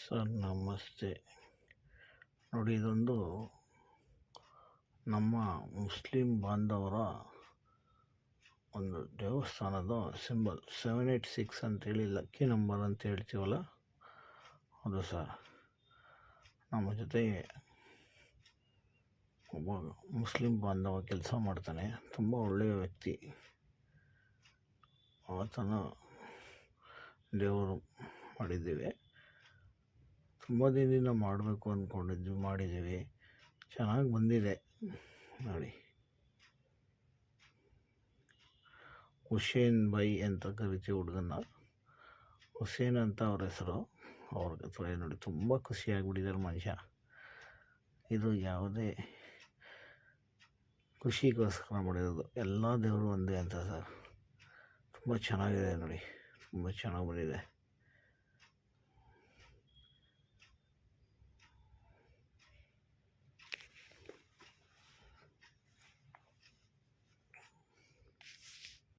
Sir ನಮಸ್ತೆ. ನೋಡಿ, ಇದೊಂದು ನಮ್ಮ ಮುಸ್ಲಿಂ ಬಾಂಧವರ ಒಂದು ದೇವಸ್ಥಾನದ ಸಿಂಬಲ್ 786 ಅಂತೇಳಿ ಲಕ್ಕಿ ನಂಬರ್ ಅಂತ ಹೇಳ್ತೀವಲ್ಲ, ಅದು ಸರ್. ನಮ್ಮ ಜೊತೆ ಒಬ್ಬ ಮುಸ್ಲಿಂ ಬಾಂಧವ ಕೆಲಸ ಮಾಡ್ತಾನೆ, ತುಂಬ ಒಳ್ಳೆಯ ವ್ಯಕ್ತಿ. ಆತನ ದೇವರು ಮಾಡಿದ್ದೇವೆ, ತುಂಬ ದಿನದಿಂದ ಮಾಡಬೇಕು ಅಂದ್ಕೊಂಡಿದ್ವಿ, ಮಾಡಿದ್ದೀವಿ, ಚೆನ್ನಾಗಿ ಬಂದಿದೆ. ನೋಡಿ, ಹುಸೇನ್ ಬೈ ಅಂತ ಕರಿತೀವಿ ಹುಡುಗನ್ನ. ಹುಸೇನ್ ಅಂತ ಅವ್ರ ಹೆಸರು. ಅವ್ರಿಗೆ ನೋಡಿ ತುಂಬ ಖುಷಿಯಾಗಿಬಿಟ್ಟಿದ್ದಾರೆ ಮನುಷ್ಯ. ಇದು ಯಾವುದೇ ಖುಷಿಗೋಸ್ಕರ ಮಾಡಿರೋದು, ಎಲ್ಲ ದೇವರು ಒಂದೇ ಅಂತ ಸರ್. ತುಂಬ ಚೆನ್ನಾಗಿದೆ ನೋಡಿ, ತುಂಬ ಚೆನ್ನಾಗಿ ಬಂದಿದೆ.